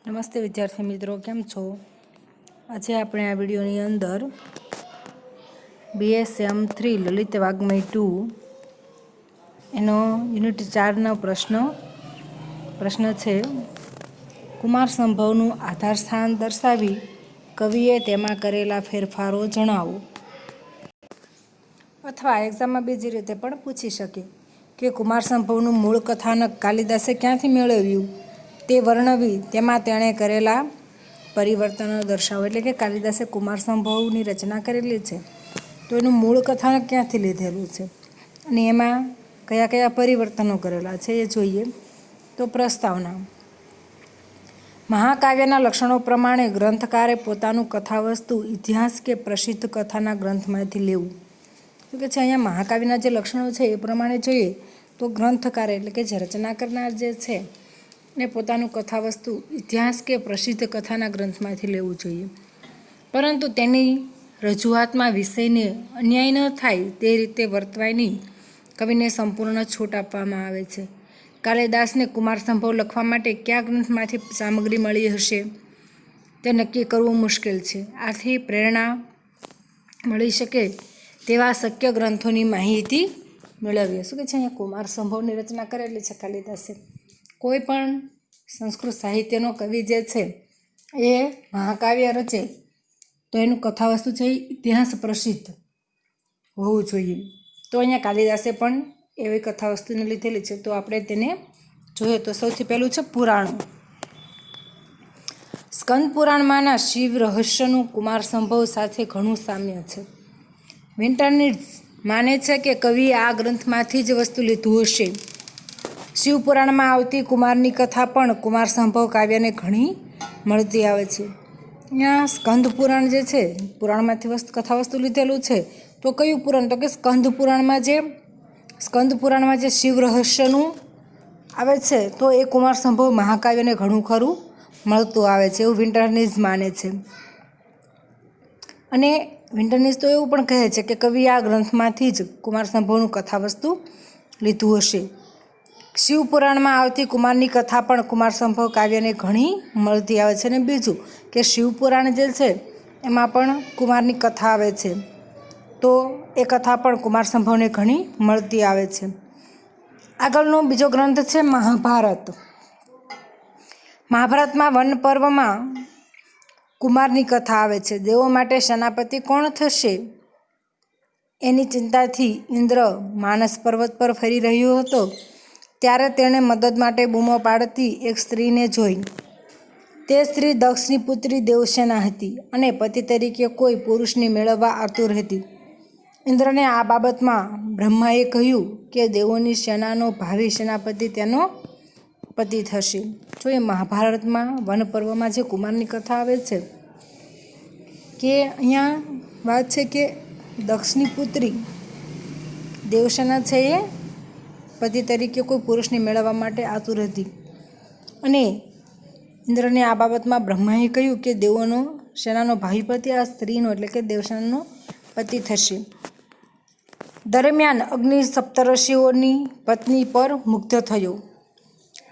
નમસ્તે વિદ્યાર્થી મિત્રો, કેમ છો? આજે આપણે આ વિડીયોની અંદર BSM 3 લલિત વાગ્મય 2 એનો યુનિટ 4નો પ્રશ્ન છે, કુમાર સંભવનું આધાર સ્થાન દર્શાવી કવિએ તેમાં કરેલા ફેરફારો જણાવો. અથવા એક્ઝામમાં બીજી રીતે પણ પૂછી શકે કે કુમાર સંભવનું મૂળ કથાનક કાલિદાસે ક્યાંથી મેળવ્યું તે વર્ણવી તેમાં તેણે કરેલા પરિવર્તનો દર્શાવો. એટલે કે કાલિદાસે કુમાર સંભવની રચના કરેલી છે તો એનું મૂળ કથાનક ક્યાંથી લીધેલું છે અને એમાં કયા કયા પરિવર્તનો કરેલા છે એ જોઈએ. તો પ્રસ્તાવના. મહાકાવ્યના લક્ષણો પ્રમાણે ગ્રંથકારે પોતાનું કથાવસ્તુ ઇતિહાસ કે પ્રસિદ્ધ કથાના ગ્રંથમાંથી લેવું. તો કે છે અહીંયા મહાકાવ્યના જે લક્ષણો છે એ પ્રમાણે જોઈએ તો ગ્રંથકાર એટલે કે જે રચના કરનાર જે છે ને પોતાનું કથાવસ્તુ ઇતિહાસ કે પ્રસિદ્ધ કથાના ગ્રંથમાંથી લેવું જોઈએ, પરંતુ તેની રજૂઆતમાં વિષયને અન્યાય ન થાય તે રીતે વર્તવાય નહીં. કવિને સંપૂર્ણ છૂટ આપવામાં આવે છે. કાલિદાસને કુમાર સંભવ લખવા માટે કયા ગ્રંથમાંથી સામગ્રી મળી હશે તે નક્કી કરવું મુશ્કેલ છે. આથી પ્રેરણા મળી શકે તેવા શક્ય ગ્રંથોની માહિતી મેળવીએ. શું કે છે અહીંયા કુમાર સંભવની રચના કરેલી છે કાલિદાસે. કોઈ પણ સંસ્કૃત સાહિત્યનો કવિ જે છે એ મહાકાવ્ય રચે તો એનું કથાવસ્તુ છે એ ઇતિહાસ પ્રસિદ્ધ હોવું જોઈએ. તો અહીંયા કાલિદાસે પણ એવી કથાવસ્તુને લીધેલી છે. તો આપણે તેને જોઈએ તો સૌથી પહેલું છે પુરાણો. સ્કંદ પુરાણમાંના શિવ રહસ્યનું કુમાર સંભવ સાથે ઘણું સામ્ય છે. વિન્ટરનીડ્સ માને છે કે કવિએ આ ગ્રંથમાંથી જ વસ્તુ લીધું હશે. શિવપુરાણમાં આવતી કુમારની કથા પણ કુમાર સંભવ કાવ્યને ઘણી મળતી આવે છે. અહીંયા સ્કંદ પુરાણ જે છે પુરાણમાંથી કથા વસ્તુ લીધેલું છે. તો કયું પુરાણ? તો કે સ્કંદ પુરાણમાં જે શિવ રહસ્યનું આવે છે તો એ કુમાર સંભવ મહાકાવ્યને ઘણું ખરું મળતું આવે છે એવું વિન્ટરનીઝ માને છે. અને વિન્ટરનીઝ તો એવું પણ કહે છે કે કવિએ આ ગ્રંથમાંથી જ કુમાર સંભવનું કથાવસ્તુ લીધું હશે. શિવપુરાણમાં આવતી કુમારની કથા પણ કુમાર સંભવ કાવ્યને ઘણી મળતી આવે છે. અને બીજું કે શિવપુરાણ જે છે એમાં પણ કુમારની કથા આવે છે તો એ કથા પણ કુમાર સંભવને ઘણી મળતી આવે છે. આગળનો બીજો ગ્રંથ છે મહાભારત. મહાભારતમાં વન પર્વમાં કુમારની કથા આવે છે. દેવો માટે સેનાપતિ કોણ થશે એની ચિંતાથી ઇન્દ્ર માનસ પર્વત પર ફરી રહ્યો હતો ત્યારે તેણે મદદ માટે બૂમો પાડતી એક સ્ત્રીને જોઈ. તે સ્ત્રી દક્ષની પુત્રી દેવસેના હતી અને પતિ તરીકે કોઈ પુરુષને મેળવવા આતુર હતી. ઇન્દ્રને આ બાબતમાં બ્રહ્માએ કહ્યું કે દેવોની સેનાનો ભાવિ સેનાપતિ તેનો પતિ થશે. જો એ મહાભારતમાં વન પર્વમાં જે કુમારની કથા આવે છે કે અહીંયા વાત છે કે દક્ષની પુત્રી દેવસેના છે એ પતિ તરીકે કોઈ પુરુષને મેળવવા માટે આતુર હતી અને ઇન્દ્રને આ બાબતમાં બ્રહ્માએ કહ્યું કે દેવોનો સેનાનો ભાવિ પતિ આ સ્ત્રીનો એટલે કે દેવસેનાનો પતિ થશે. દરમિયાન અગ્નિ સપ્તર્ષિઓની પત્ની પર મુગ્ધ થયો.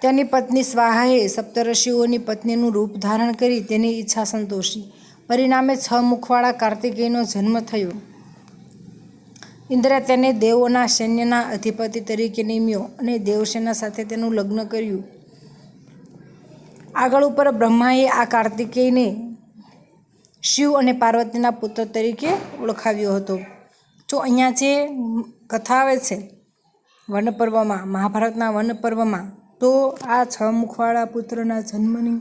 તેની પત્ની સ્વાહાએ સપ્તર્ષિઓની પત્નીનું રૂપ ધારણ કરી તેની ઈચ્છા સંતોષી. પરિણામે 6 મુખવાળા કાર્તિકેયનો જન્મ થયો. ઇન્દ્રે તેને દેવોના સૈન્યના અધિપતિ તરીકે નિમ્યો અને દેવસેના સાથે તેનું લગ્ન કર્યું. આગળ ઉપર બ્રહ્માએ આ કાર્તિકેયને શિવ અને પાર્વતીના પુત્ર તરીકે ઓળખાવ્યો હતો. તો અહીંયા જે કથા આવે છે વન પર્વમાં, મહાભારતના વન પર્વમાં, તો આ 6 મુખવાળા પુત્રના જન્મની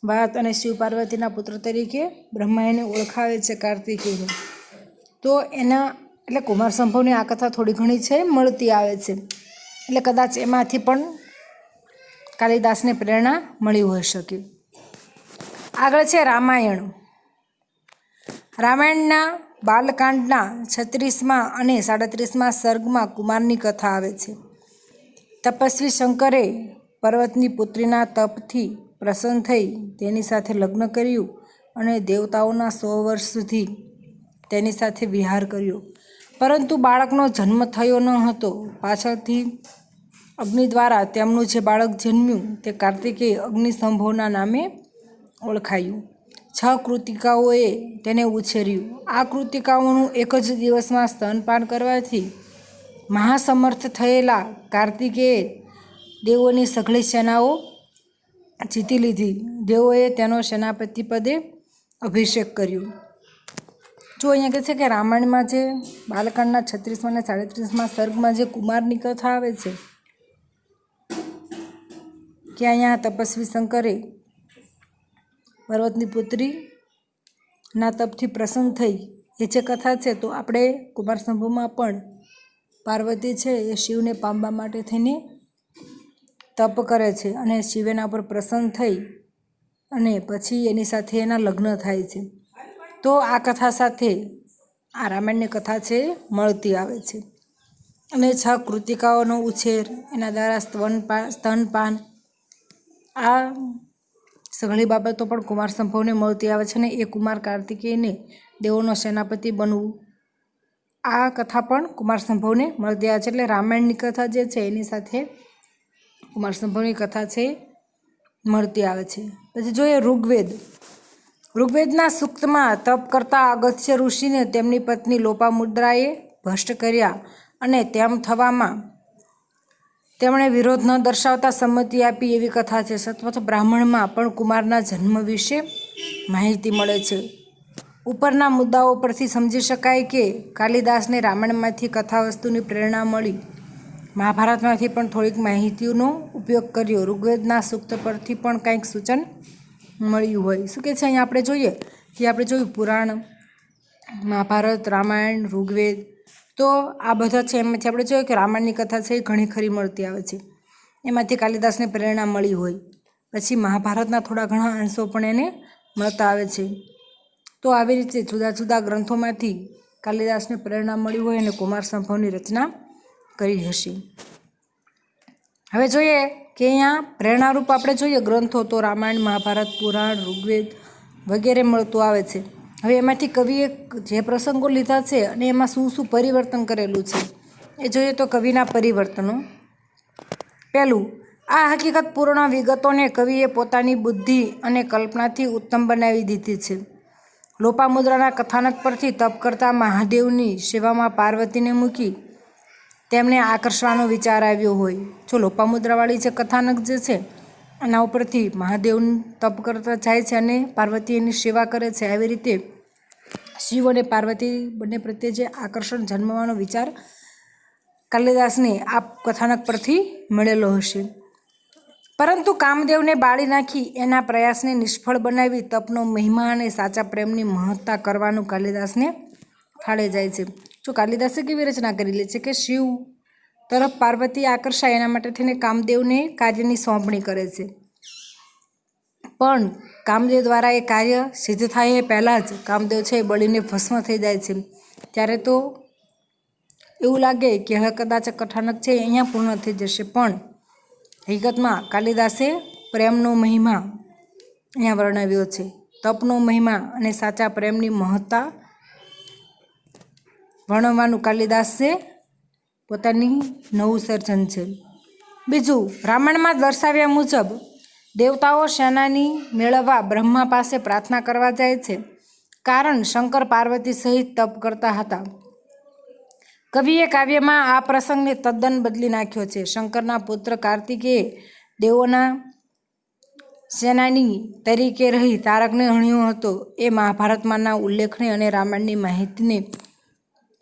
વાત અને શિવ પાર્વતીના પુત્ર તરીકે બ્રહ્મા એને ઓળખાવે છે કાર્તિકેયને. તો એના એટલે કુમાર સંભવની આ કથા થોડી ઘણી છે મળતી આવે છે. એટલે કદાચ એમાંથી પણ કાલિદાસને પ્રેરણા મળી હોઈ શકે. આગળ છે રામાયણ. રામાયણના બાલકાંડના 36મા અને 37મા સર્ગમાં કુમારની કથા આવે છે. તપસ્વી શંકરે પર્વતની પુત્રીના તપથી પ્રસન્ન થઈ તેની સાથે લગ્ન કર્યું અને દેવતાઓના 100 વર્ષ સુધી તેની સાથે વિહાર કર્યો, પરંતુ બાળકનો જન્મ થયો ન હતો. પાછળથી અગ્નિ દ્વારા તેમનું જે બાળક જન્મ્યું તે કાર્તિકેય અગ્નિસ્તંભોના નામે ઓળખાયું. 6 કૃતિકાઓએ તેને ઉછેર્યું. આ કૃતિકાઓનું એક જ દિવસમાં સ્તનપાન કરવાથી મહાસમર્થ થયેલા કાર્તિકેયે દેવોની સઘળી સેનાઓ જીતી લીધી. દેવોએ તેનો સેનાપતિ પદે અભિષેક કર્યો. જો અહીંયા કહે છે કે રામાયણમાં જે બાલકાંડના 36માં અને 37માં સર્ગમાં જે કુમારની કથા આવે છે કે અહીંયા તપસ્વી શંકરે પર્વતની પુત્રીના તપથી પ્રસન્ન થઈ એ જે કથા છે, તો આપણે કુમાર સંભવમાં પણ પાર્વતી છે એ શિવને પામવા માટે થઈને તપ કરે છે અને શિવ એના પર પ્રસન્ન થઈ અને પછી એની સાથે એના લગ્ન થાય છે. તો આ કથા સાથે આ રામાયણની કથા છે મળતી આવે છે. અને 6 કૃતિકાઓનો ઉછેર, એના દ્વારા સ્તનપાન, આ સઘળી બાબતો પણ કુમાર સંભવને મળતી આવે છે. ને એ કુમાર કાર્તિકેયને દેવોનો સેનાપતિ બનવું, આ કથા પણ કુમાર સંભવને મળતી આવે છે. એટલે રામાયણની કથા જે છે એની સાથે કુમાર સંભવની કથા છે મળતી આવે છે. પછી જોઈએ ઋગ્વેદના સૂક્તમાં તપ કરતા અગસ્ત્ય ઋષિને તેમની પત્ની લોપામુદ્રાએ ભ્રષ્ટ કર્યા અને તેમ થવામાં તેમણે વિરોધ ન દર્શાવતા સંમતિ આપી એવી કથા છે. સત્વથ બ્રાહ્મણમાં પણ કુમારના જન્મ વિશે માહિતી મળે છે. ઉપરના મુદ્દાઓ પરથી સમજી શકાય કે કાલિદાસને રામાયણમાંથી કથાવસ્તુની પ્રેરણા મળી. મહાભારતમાંથી પણ થોડીક માહિતીનો ઉપયોગ કર્યો. ઋગ્વેદના સૂક્ત પરથી પણ કંઈક સૂચન મળ્યું હોય. શું કહે છે અહીંયા આપણે જોઈએ કે આપણે જોયું પુરાણ, મહાભારત, રામાયણ, ઋગ્વેદ, તો આ બધા છે એમાંથી આપણે જોઈએ કે રામાયણની કથા છે એ ઘણી ખરી મળતી આવે છે. એમાંથી કાલિદાસને પ્રેરણા મળી હોય. પછી મહાભારતના થોડા ઘણા અંશો પણ એને મળતા આવે છે. તો આવી રીતે જુદા જુદા ગ્રંથોમાંથી કાલિદાસને પ્રેરણા મળી હોય અને કુમાર સંભવની રચના કરી હશે. હવે જોઈએ કે અહીંયા પ્રેરણારૂપ આપણે જોઈએ ગ્રંથો તો રામાયણ, મહાભારત, પુરાણ, ઋગ્વેદ વગેરે મળતું આવે છે. હવે એમાંથી કવિએ જે પ્રસંગો લીધા છે અને એમાં શું શું પરિવર્તન કરેલું છે એ જોઈએ તો કવિના પરિવર્તનો. પહેલું, આ હકીકતપૂર્ણ વિગતોને કવિએ પોતાની બુદ્ધિ અને કલ્પનાથી ઉત્તમ બનાવી દીધી છે. લોપામુદ્રાના કથાનક પરથી તપ કરતા મહાદેવની સેવામાં પાર્વતીને મૂકી તેમને આકર્ષવાનો વિચાર આવ્યો હોય. જો લોપામુદ્રાવાળી જે કથાનક જે છે એના ઉપરથી મહાદેવ તપ કરતા જાય છે અને પાર્વતી એની સેવા કરે છે. આવી રીતે શિવ અને પાર્વતી બંને પ્રત્યે જે આકર્ષણ જન્મવાનો વિચાર કાલિદાસને આ કથાનક પરથી મળેલો હશે. પરંતુ કામદેવને બાળી નાખી એના પ્રયાસને નિષ્ફળ બનાવી તપનો મહિમા અને સાચા પ્રેમની મહત્તા કરવાનું કાલિદાસને ફાળે જાય છે. જો કાલિદાસે કેવી રચના કરેલી છે કે શિવ તરફ પાર્વતી આકર્ષાય એના માટે થઈને કામદેવને કાર્યની સોંપણી કરે છે. પણ કામદેવ દ્વારા એ કાર્ય સિદ્ધ થાય એ પહેલાં જ કામદેવ છે એ બળીને ભસ્મ થઈ જાય છે. ત્યારે તો એવું લાગે કે હવે કદાચ કથાનક છે અહીંયા પૂર્ણ થઈ જશે, પણ હકીકતમાં કાલિદાસે પ્રેમનો મહિમા અહીંયા વર્ણવ્યો છે. તપનો મહિમા અને સાચા પ્રેમની મહત્તા વર્ણવવાનું કાલિદાસે પોતાની નવું સર્જન છે. બીજું, રામાયણમાં દર્શાવ્યા મુજબ દેવતાઓ સેનાની મેળવવા બ્રહ્મા પાસે પ્રાર્થના કરવા જાય છે, કારણ શંકર પાર્વતી સહિત તપ કરતા હતા. કવિએ કાવ્યમાં આ પ્રસંગને તદ્દન બદલી નાખ્યો છે. શંકરના પુત્ર કાર્તિકેય દેવોના સેનાની તરીકે રહી તારકને હણ્યો હતો. એ મહાભારતમાંના ઉલ્લેખને અને રામાયણની માહિતીને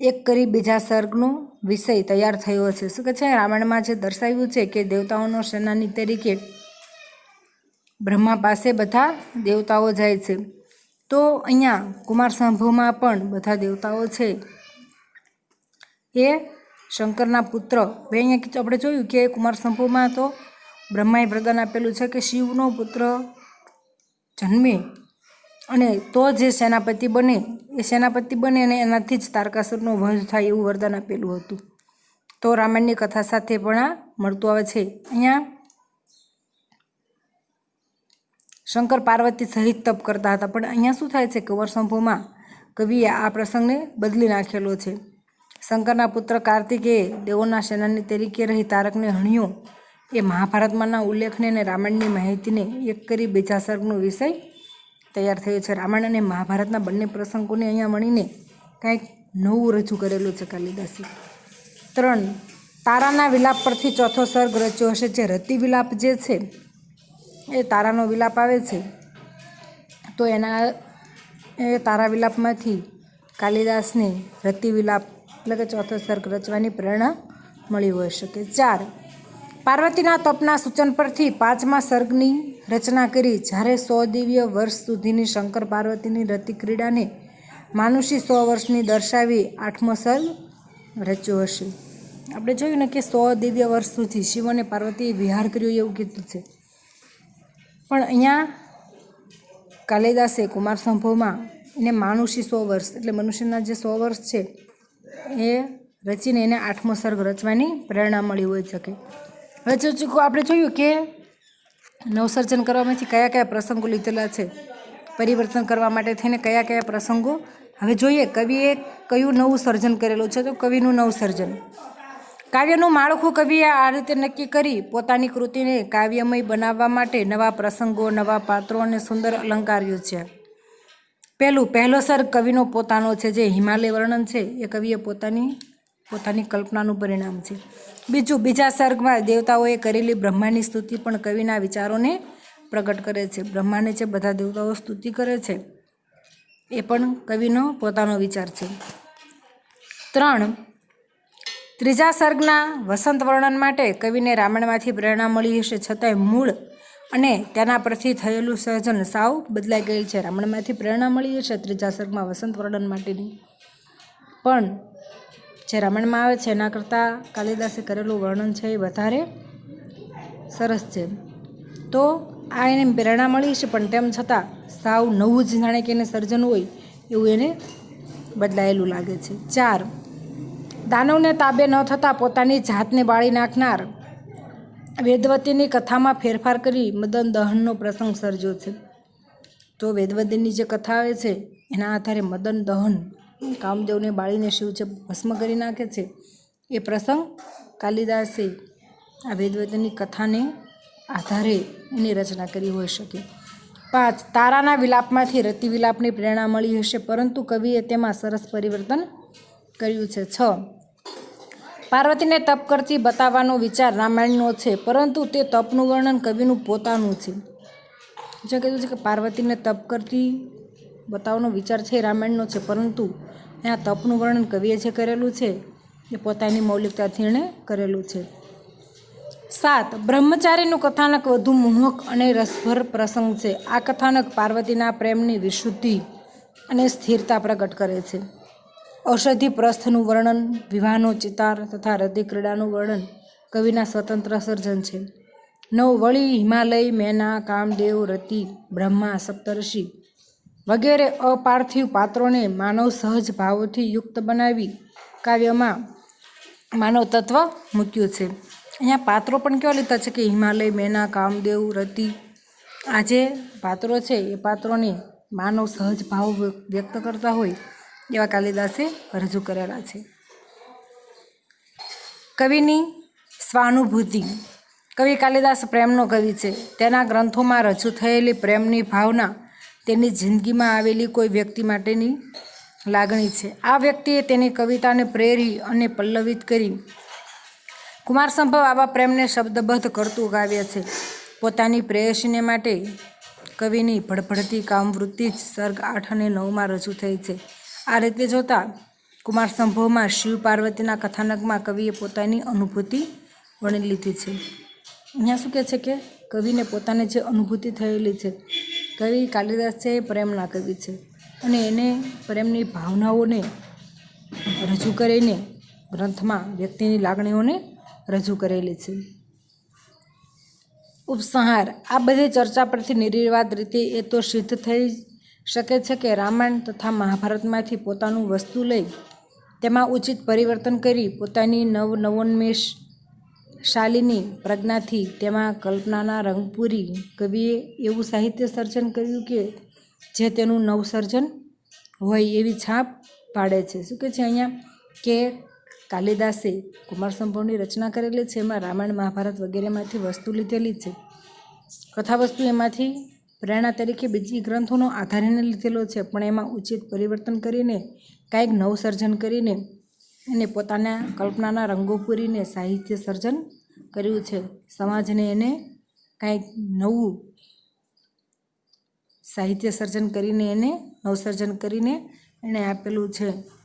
એક કરી બીજા સર્ગનો વિષય તૈયાર થયો છે. શું કહે છે? રામાયણમાં જે દર્શાવ્યું છે કે દેવતાઓનો સેનાની તરીકે બ્રહ્મા પાસે બધા દેવતાઓ જાય છે, તો અહીંયા કુમાર સંભવમાં પણ બધા દેવતાઓ છે એ શંકરના પુત્ર. હવે અહીંયા આપણે જોયું કે કુમાર સંભવમાં તો બ્રહ્માએ વરદાન આપેલું છે કે શિવનો પુત્ર જન્મે અને તો જે સેનાપતિ બને એ સેનાપતિ બને અને એનાથી જ તારકાસુરનો વધ થાય એવું વરદાન આપેલું હતું. તો રામાયણની કથા સાથે પણ આ મળતું આવે છે. અહીંયા શંકર પાર્વતી સહિત તપ કરતા હતા, પણ અહીંયા શું થાય છે કુંવર સંભવમાં કવિએ આ પ્રસંગને બદલી નાખેલો છે. શંકરના પુત્ર કાર્તિકેય દેવોના સેનાની તરીકે રહી તારકને હણ્યો એ મહાભારતમાંના ઉલ્લેખને અને રામાયણની માહિતીને એક કરી બીજા સર્ગનો વિષય તૈયાર થયો છે. રામાયણ અને મહાભારતના બંને પ્રસંગોને અહીંયા મળીને કંઈક નવું રજૂ કરેલું છે કાલિદાસે. 3. તારાના વિલાપ પરથી ચોથો સર્ગ રચ્યો હશે. જે રતિ વિલાપ જે છે એ તારાનો વિલાપ આવે છે, તો એ તારા વિલાપમાંથી કાલિદાસને રતિ વિલાપ એટલે કે ચોથો સર્ગ રચવાની પ્રેરણા મળી હોઈ શકે. 4. પાર્વતીના તપના સૂચન પરથી 5મા સર્ગની રચના કરી. જ્યારે 100 દિવ્ય વર્ષ સુધીની શંકર પાર્વતીની રતિ ક્રીડાને માનુષી 100 વર્ષની દર્શાવી 8મો સર્ગ રચ્યો હશે. આપણે જોયું ને કે 100 દિવ્ય વર્ષ સુધી શિવ અને પાર્વતીએ વિહાર કર્યો એવું કીધું છે, પણ અહીંયા કાલિદાસે કુમાર સંભવમાં એને માનુષી 100 વર્ષ એટલે મનુષ્યના જે 100 વર્ષ છે એ રચીને એને 8મો સર્ગ રચવાની પ્રેરણા મળી હોઈ શકે. હવે આપણે જોયું કે નવસર્જન કરવામાંથી કયા કયા પ્રસંગો લીધેલા છે, પરિવર્તન કરવા માટે થઈને કયા કયા પ્રસંગો. હવે જોઈએ કવિએ કયું નવું સર્જન કરેલું છે. તો કવિનું નવસર્જન. કાવ્યનું માળખું કવિએ આ રીતે નક્કી કરી પોતાની કૃતિને કાવ્યમય બનાવવા માટે નવા પ્રસંગો, નવા પાત્રો અને સુંદર અલંકાર્યો છે. પહેલો સર્ગ કવિનો પોતાનો છે, જે હિમાલય વર્ણન છે એ કવિએ પોતાની કલ્પનાનું પરિણામ છે. બીજા સર્ગમાં દેવતાઓએ કરેલી બ્રહ્માની સ્તુતિ પણ કવિના વિચારોને પ્રગટ કરે છે. બ્રહ્માને જે બધા દેવતાઓ સ્તુતિ કરે છે એ પણ કવિનો પોતાનો વિચાર છે. 3. ત્રીજા સર્ગના વસંત વર્ણન માટે કવિને રામાયણમાંથી પ્રેરણા મળી હશે, છતાંય મૂળ અને તેના પરથી થયેલું સર્જન સાવ બદલાઈ ગયેલ છે. રામાયણમાંથી પ્રેરણા મળી હશે ત્રીજા સર્ગમાં વસંત વર્ણન માટેની, પણ જે રામાયણમાં આવે છે એના કરતાં કાલિદાસે કરેલું વર્ણન છે એ વધારે સરસ છે. તો આ એને પ્રેરણા મળી છે, પણ તેમ છતાં સાવ નવું જ જાણે કે એને સર્જન હોય એવું એને બદલાયેલું લાગે છે. 4. દાનવને તાબે ન થતાં પોતાની જાતને બાળી નાખનાર વેદવતીની કથામાં ફેરફાર કરી મદન દહનનો પ્રસંગ સર્જ્યો છે. તો વેદવતીની જે કથા આવે છે એના આધારે મદન દહન, કામદેવને બાળીને શિવ જે ભસ્મ કરી નાખે છે એ પ્રસંગ કાલિદાસે આ વેદવતીની કથાને આધારે એની રચના કરી હોઈ શકે. 5. તારાના વિલાપમાંથી રતિ વિલાપની પ્રેરણા મળી હશે, પરંતુ કવિએ તેમાં સરસ પરિવર્તન કર્યું છે. 6. પાર્વતીને તપ કરતી બતાવવાનો વિચાર રામાયણનો છે, પરંતુ તે તપનું વર્ણન કવિનું પોતાનું છે. જે કીધું છે કે પાર્વતીને તપ કરતી બતાવવાનો વિચાર છે એ રામાયણનો છે, પરંતુ અહીંયા તપનું વર્ણન કવિએ જે કરેલું છે એ પોતાની મૌલિકતાથી એણે કરેલું છે. 7. બ્રહ્મચારીનું કથાનક વધુ મોહક અને રસભર પ્રસંગ છે. આ કથાનક પાર્વતીના પ્રેમની વિશુદ્ધિ અને સ્થિરતા પ્રગટ કરે છે. ઔષધિ પ્રસ્થનું વર્ણન, વિવાહનો ચિતાર તથા રતિ ક્રીડાનું વર્ણન કવિના સ્વતંત્ર સર્જન છે. 9. વળી હિમાલય, મેના, કામદેવ, રતિ, બ્રહ્મા, સપ્તર્ષિ વગેરે અપાર્થિવ પાત્રોને માનવ સહજ ભાવોથી યુક્ત બનાવી કાવ્યમાં માનવ તત્વ મૂક્યું છે. અહીંયા પાત્રો પણ કેવા લીધા છે કે હિમાલય, મેના, કામદેવ, રતિ, આ જે પાત્રો છે એ પાત્રોને માનવ સહજ ભાવ વ્યક્ત કરતા હોય એવા કાલિદાસે રજૂ કરેલા છે. કવિની સ્વાનુભૂતિ. કવિ કાલિદાસ પ્રેમનો કવિ છે. તેના ગ્રંથોમાં રજૂ થયેલી પ્રેમની ભાવના તેની જિંદગીમાં આવેલી કોઈ વ્યક્તિ માટેની લાગણી છે. આ વ્યક્તિએ તેની કવિતાને પ્રેરી અને પલ્લવિત કરી. કુમાર સંભવ આવા પ્રેમને શબ્દબદ્ધ કરતું કાવ્ય છે. પોતાની પ્રેયસીને માટે કવિની ભડભડતી કામવૃત્તિ જ સર્ગ 8 અને 9માં રજૂ થઈ છે. આ રીતે જોતાં કુમાર સંભવમાં શિવ પાર્વતીના કથાનકમાં કવિએ પોતાની અનુભૂતિ વણી લીધી છે. અહીંયા શું કહે છે કે કવિને પોતાને જે અનુભૂતિ થયેલી છે, કવિ કાલિદાસ છે એ પ્રેમના કવિ છે અને એને પ્રેમની ભાવનાઓને રજૂ કરીને ગ્રંથમાં વ્યક્તિની લાગણીઓને રજૂ કરેલી છે. ઉપસંહાર. આ બધી ચર્ચા પરથી નિર્વિવાદ રીતે એ તો સિદ્ધ થઈ શકે છે કે રામાયણ તથા મહાભારતમાંથી પોતાનું વસ્તુ લઈ તેમાં ઉચિત પરિવર્તન કરી પોતાની નવોન્મેષ શાલિની પ્રજ્ઞાથી તેમાં કલ્પનાના રંગપૂરી કવિએ એવું સાહિત્ય સર્જન કર્યું કે જે તેનું નવસર્જન હોય એવી છાપ પાડે છે. શું કહે છે અહીંયા કે કાલિદાસે કુમાર સંભવની રચના કરેલી છે. એમાં રામાયણ મહાભારત વગેરેમાંથી વસ્તુ લીધેલી છે. કથા વસ્તુ એમાંથી પ્રેરણા તરીકે બીજી ગ્રંથોનો આધારીને લીધેલો છે, પણ એમાં ઉચિત પરિવર્તન કરીને કાંઈક નવસર્જન કરીને એને પોતાના કલ્પનાના રંગો પૂરીને સાહિત્ય સર્જન કર્યું છે. સમાજને એને કાંઈક નવું સાહિત્ય સર્જન કરીને એને નવસર્જન કરીને એણે આપેલું છે.